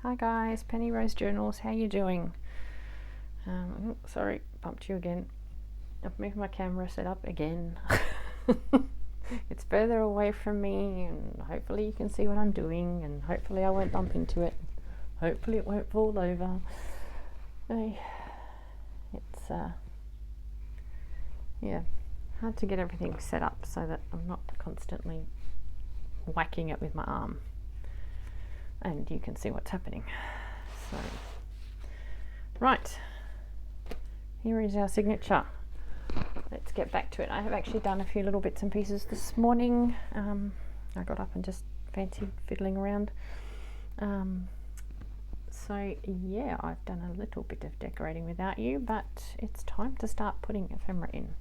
Hi guys, Penny Rose Journals, how you doing? Sorry, bumped you again. I've moved my camera set up again. It's further away from me and hopefully you can see what I'm doing and hopefully I won't bump into it. Hopefully it won't fall over. It's hard to get everything set up so that I'm not constantly whacking it with my arm. And you can see what's happening. So, right, here is our signature. Let's get back to it. I have actually done a few little bits and pieces this morning. I got up and just fancied fiddling around. So yeah, I've done a little bit of decorating without you, but it's time to start putting ephemera in.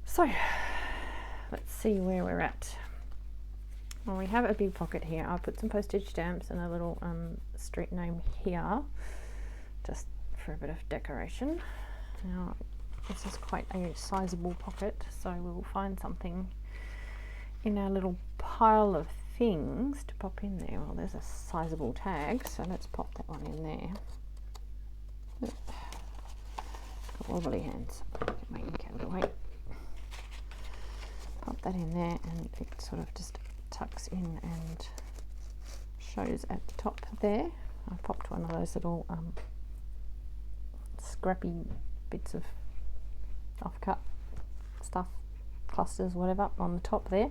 So let's see where we're at. Well, we have a big pocket here. I'll put some postage stamps and a little street name here, just for a bit of decoration. Now, this is quite a sizable pocket, so we'll find something in our little pile of things to pop in there. Well, there's a sizable tag, so let's pop that one in there. Got wobbly hands. Get my ink out of the way. Pop that in there, and it sort of just tucks in and shows at the top there. I popped one of those little scrappy bits of off-cut stuff, clusters, whatever, on the top there,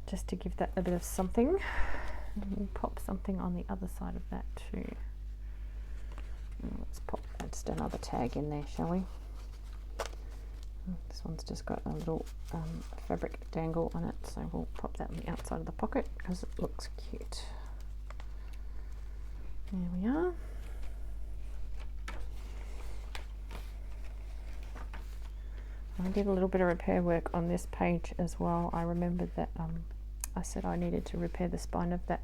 just to give that a bit of something. And we'll pop something on the other side of that too. And let's pop just another tag in there, shall we? This one's just got a little fabric dangle on it, so we'll pop that on the outside of the pocket because it looks cute. There we are. I did a little bit of repair work on this page as well. I remembered that I said I needed to repair the spine of that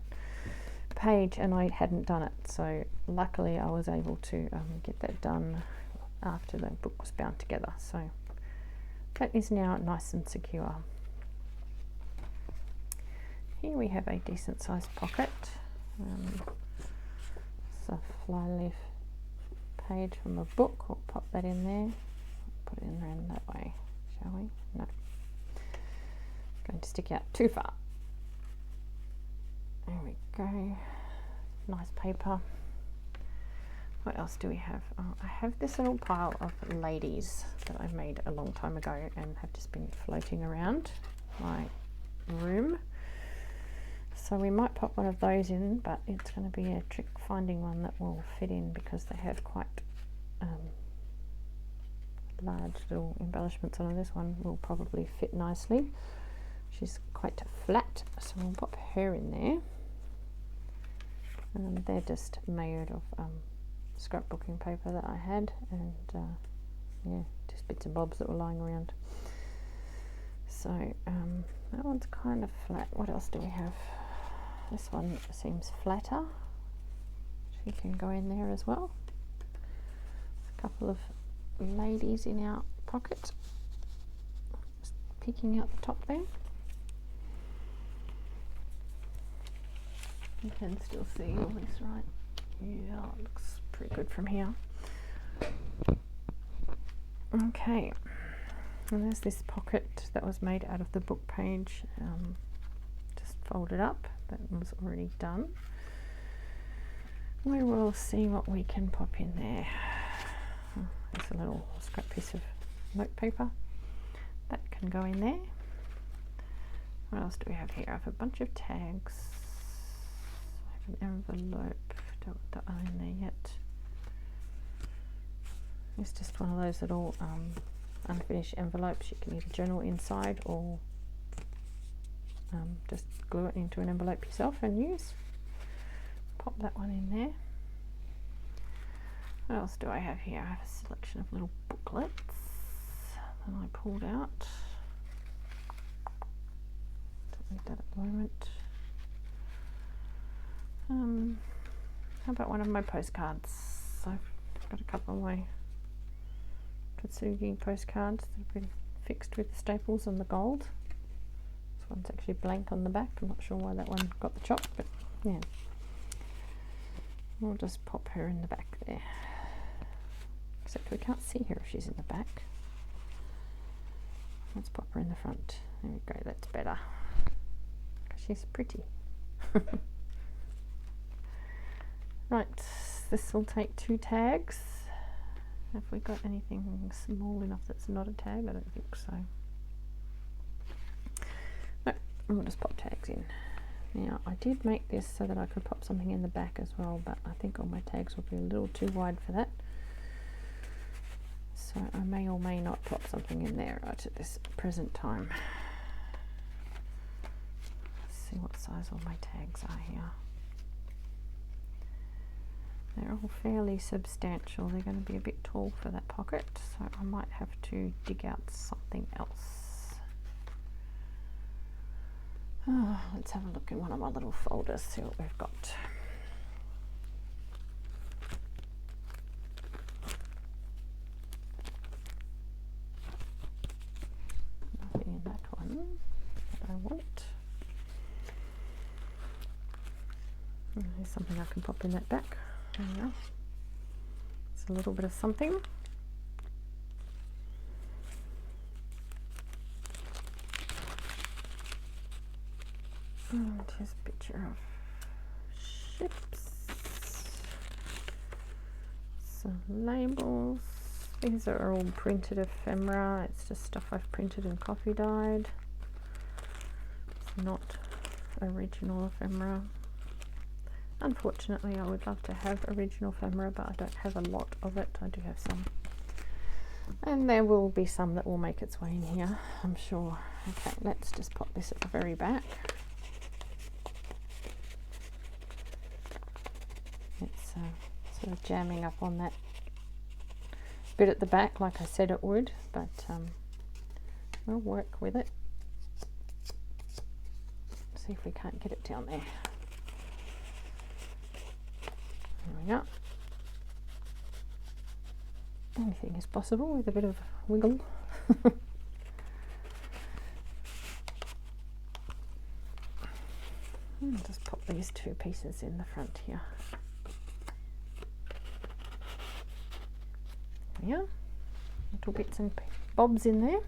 page and I hadn't done it, so luckily I was able to get that done after the book was bound together. So that is now nice and secure. Here we have a decent sized pocket. It's a flyleaf page from a book. We'll pop that in there. Put it in around that way, shall we? No. It's going to stick out too far. There we go. Nice paper. What else do we have? Oh, I have this little pile of ladies that I made a long time ago and have just been floating around my room. So we might pop one of those in, but it's going to be a trick finding one that will fit in because they have quite large little embellishments on it. This one will probably fit nicely. She's quite flat, so we'll pop her in there. And they're just made of scrapbooking paper that I had, and yeah, just bits and bobs that were lying around. So that one's kind of flat. What else do we have? This one seems flatter. She can go in there as well. A couple of ladies in our pocket, just peeking out the top there. You can still see all this, right? Yeah, it looks pretty good from here. Okay, and there's this pocket that was made out of the book page, just folded up. That was already done. We will see what we can pop in there. There's a little scrap piece of note paper that can go in there. What else do we have here? I have a bunch of tags. I have an envelope. Don't put that one in there yet. It's just one of those little unfinished envelopes. You can either journal inside or just glue it into an envelope yourself and use. Pop that one in there. What else do I have here? I have a selection of little booklets that I pulled out. Don't need that at the moment. How about one of my postcards? I've got a couple of my Katsugi postcards that have been fixed with the staples and the gold. This one's actually blank on the back. I'm not sure why that one got the chop, but yeah. we'll just pop her in the back there. Except we can't see her if she's in the back. Let's pop her in the front. There we go, that's better. She's pretty. Right, this will take 2 tags. Have we got anything small enough that's not a tag? I don't think so. No, we'll just pop tags in. Now, I did make this so that I could pop something in the back as well, but I think all my tags will be a little too wide for that. So I may or may not pop something in there right at this present time. Let's see what size all my tags are here. They're all fairly substantial. They're going to be a bit tall for that pocket, so I might have to dig out something else. Oh, let's have a look in one of my little folders, see what we've got. Nothing in that one that I want. There's something I can pop in that back. There we go. It's a little bit of something. And here's a picture of ships. Some labels. These are all printed ephemera. It's just stuff I've printed and coffee dyed. It's not original ephemera. Unfortunately, I would love to have original ephemera, but I don't have a lot of it. I do have some. And there will be some that will make its way in here, I'm sure. Okay, let's just pop this at the very back. It's sort of jamming up on that bit at the back like I said it would, but we'll work with it. See if we can't get it down there. There we go. Anything is possible with a bit of wiggle. Just pop these 2 pieces in the front here. Yeah, little bits and bobs in there.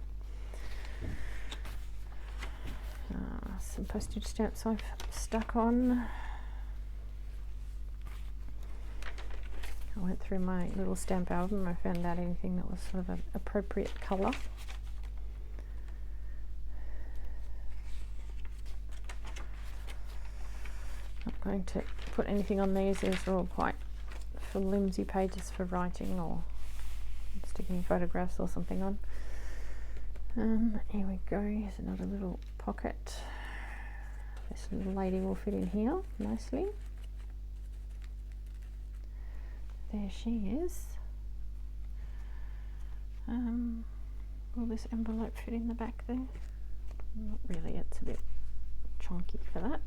Some postage stamps I've stuck on. I went through my little stamp album. I found out anything that was sort of an appropriate colour. Not going to put anything on these. These are all quite flimsy pages for writing or sticking photographs or something on. Here we go. Here's another little pocket. This little lady will fit in here nicely. There she is. Will this envelope fit in the back there? Not really, it's a bit chunky for that.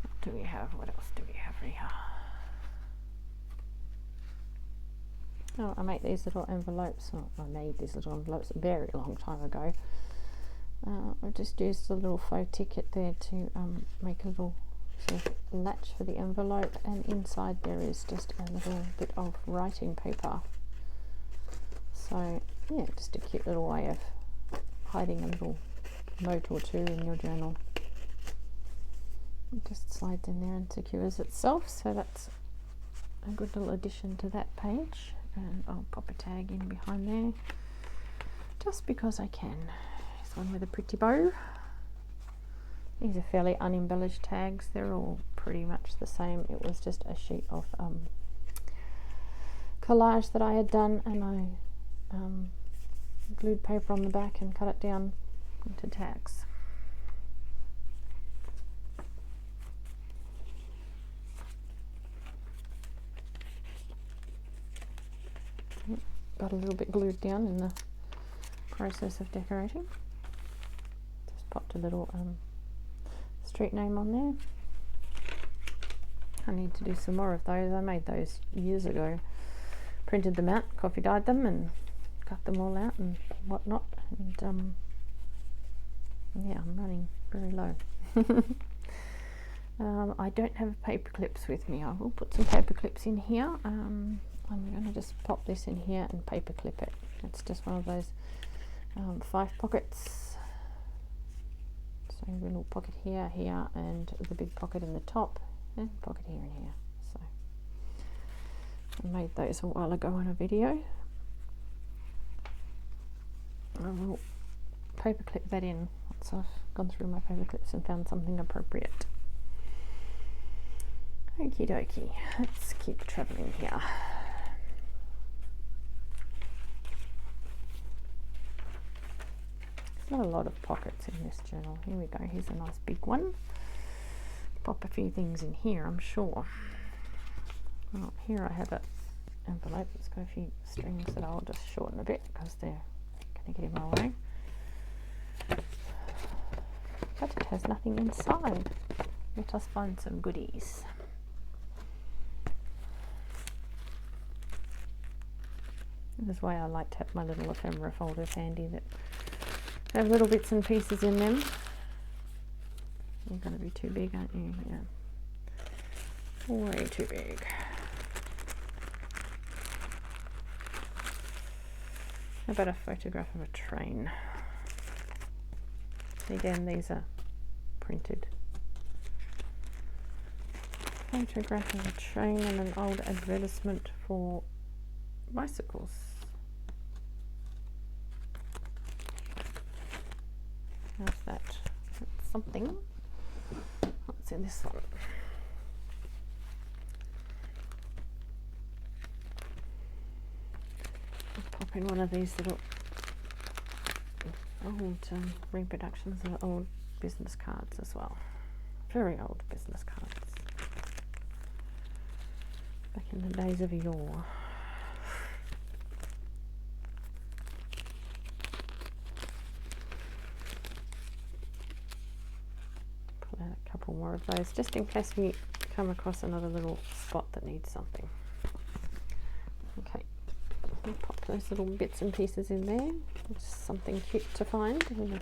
What do we have? What else do we have here? Oh, I made these little envelopes. Oh, I made these little envelopes a very long time ago. I just used a little faux ticket there to make a little sort of latch for the envelope, and inside there is just a little bit of writing paper. So yeah, just a cute little way of hiding a little note or 2 in your journal. It just slides in there and secures itself, so that's a good little addition to that page. And I'll pop a tag in behind there just because I can. This one with a pretty bow. These are fairly unembellished tags. They're all pretty much the same. It was just a sheet of collage that I had done, and I glued paper on the back and cut it down into tags. Got a little bit glued down in the process of decorating. Just popped a little street name on there. I need to do some more of those. I made those years ago. Printed them out, coffee dyed them, and cut them all out and whatnot. And yeah, I'm running very low. I don't have paper clips with me. I will put some paper clips in here. I'm going to just pop this in here and paper clip it. It's just one of those 5 pockets. So a little pocket here, here, and the big pocket in the top, and pocket here and here. So I made those a while ago in a video. I will paper clip that in once I've gone through my paper clips and found something appropriate. Okie dokie, let's keep travelling here. There's not a lot of pockets in this journal. Here we go, here's a nice big one. Pop a few things in here, I'm sure. Well, here I have an envelope. It's got a few strings that I'll just shorten a bit because they're going to get in my way. But it has nothing inside. Let us find some goodies. This is why I like to have my little ephemera folders handy that have little bits and pieces in them. You're going to be too big, aren't you? Yeah. Way too big. How about a photograph of a train? Again, these are printed. Photograph of a train and an old advertisement for bicycles. How's that? That's something. What's in this one? I'll pop in one of these little old reproductions of old business cards as well. Very old business cards. Back in the days of yore. Pull out a couple more of those just in case we come across another little spot that needs something. Okay, I'll pop those little bits and pieces in there. Just something cute to find in an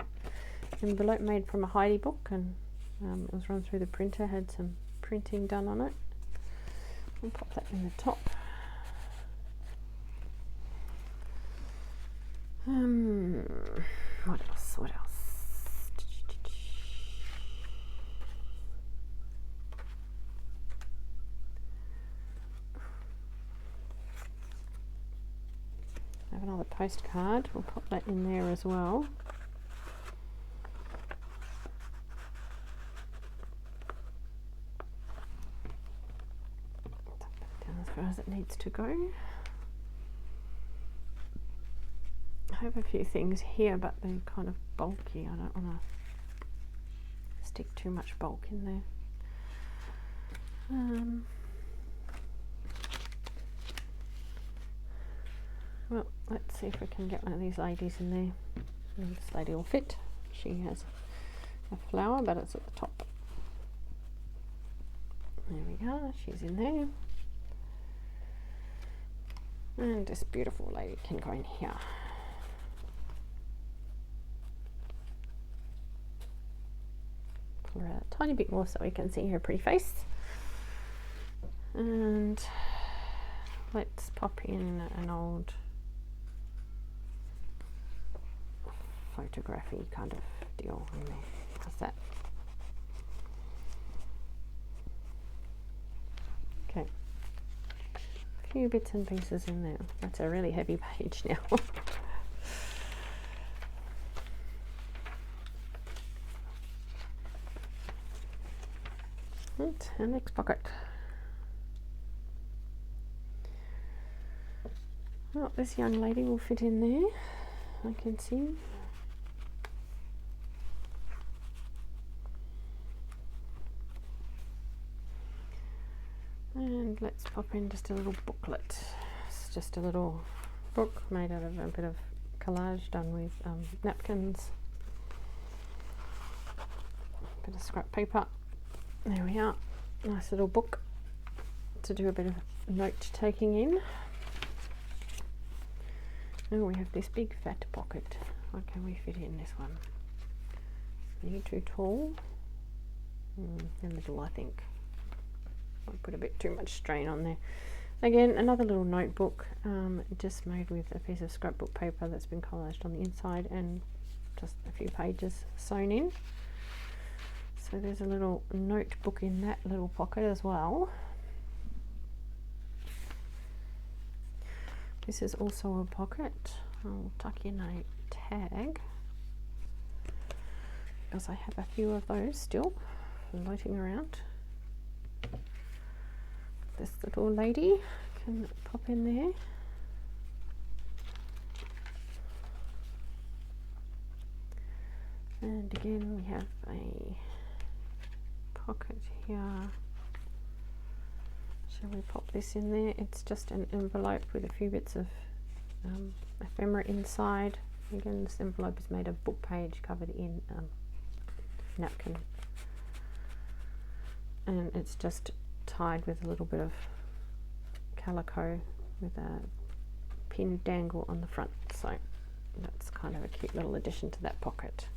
envelope made from a Heidi book, and it was run through the printer, had some printing done on it. I'll pop that in the top. What else? What else? I have another postcard. We'll pop that in there as well. Tuck that down as far as it needs to go. I have a few things here, but they're kind of bulky. I don't want to stick too much bulk in there. Well, let's see if we can get one of these ladies in there. This lady will fit. She has a flower, but it's at the top. There we go, she's in there. And this beautiful lady can go in here. Pull her out a tiny bit more so we can see her pretty face. And let's pop in an old photography kind of deal in there. How's that? Okay. A few bits and pieces in there. That's a really heavy page now. And our next pocket. Well, this young lady will fit in there, I can see. And let's pop in just a little booklet. It's just a little book made out of a bit of collage done with napkins, a bit of scrap paper. There we are, nice little book to do a bit of note taking in. Now we have this big fat pocket. What can we fit in this one? Are you too tall? A little, I think. I put a bit too much strain on there. Again, another little notebook, just made with a piece of scrapbook paper that's been collaged on the inside and just a few pages sewn in. So there's a little notebook in that little pocket as well. This is also a pocket. I'll tuck in a tag because I have a few of those still floating around. This little lady can pop in there. And again, we have a pocket here. Shall we pop this in there? It's just an envelope with a few bits of ephemera inside. Again, this envelope is made of book page covered in napkin. And it's just tied with a little bit of calico with a pin dangle on the front. So that's kind of a cute little addition to that pocket.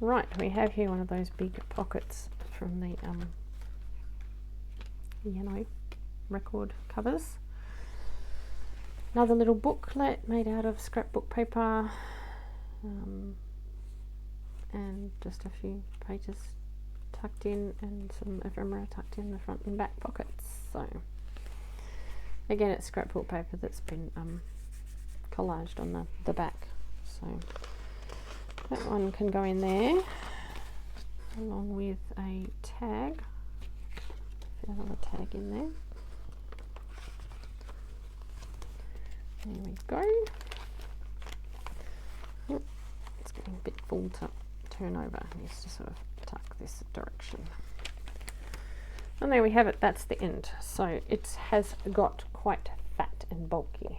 Right, we have here one of those big pockets from the yellow record covers. Another little booklet made out of scrapbook paper, and just a few pages tucked in and some ephemera tucked in the front and back pockets. So again, it's scrapbook paper that's been collaged on the back. So that one can go in there along with a tag. Another tag in there. There we go. Yep, it's getting a bit full to turn over. It needs to sort of tuck this direction. And there we have it. That's the end. So it has got quite fat and bulky.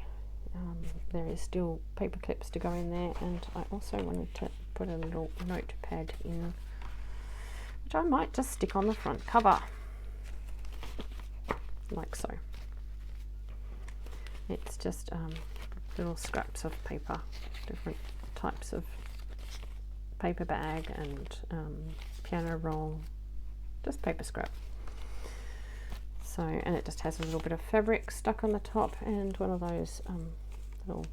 There is still paper clips to go in there, and I also wanted to put a little notepad in, which I might just stick on the front cover, like so. It's just little scraps of paper, different types of paper bag and piano roll, just paper scrap. So, and it just has a little bit of fabric stuck on the top and one of those little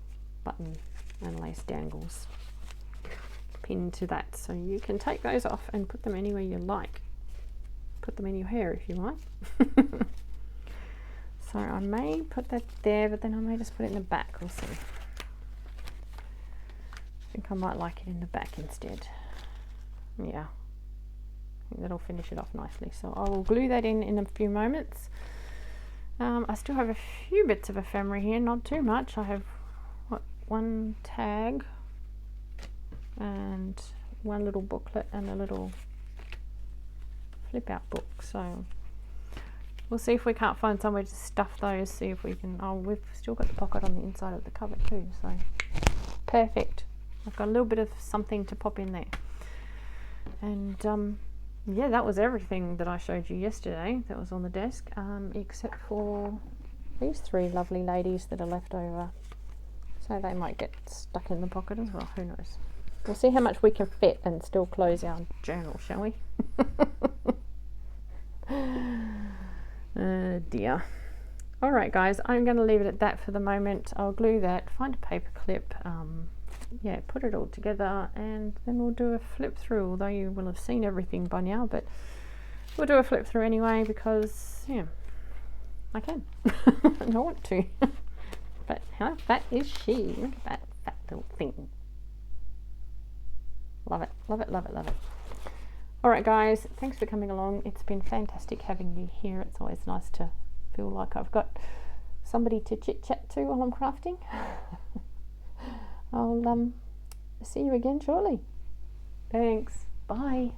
button and lace dangles pinned to that. So you can take those off and put them anywhere you like. Put them in your hair if you like. So I may put that there, but then I may just put it in the back. We'll see. I think I might like it in the back instead. Yeah. I think that'll finish it off nicely. So I will glue that in a few moments. I still have a few bits of ephemera here, not too much. I have one tag and one little booklet and a little flip out book. So we'll see if we can't find somewhere to stuff those. See if we can. Oh, we've still got the pocket on the inside of the cover too. So perfect. I've got a little bit of something to pop in there. And yeah, that was everything that I showed you yesterday that was on the desk, except for these three lovely ladies that are left over. So they might get stuck in the pocket as well, who knows. We'll see how much we can fit and still close our journal, shall we? Oh dear. Alright guys, I'm going to leave it at that for the moment. I'll glue that, find a paper clip, yeah, put it all together, and then we'll do a flip through, although you will have seen everything by now, but we'll do a flip through anyway because, yeah, I can. I want to. But how fat is she? Look at that fat little thing. Love it, love it, love it, love it. Alright guys, thanks for coming along. It's been fantastic having you here. It's always nice to feel like I've got somebody to chit chat to while I'm crafting. I'll see you again shortly. Thanks. Bye.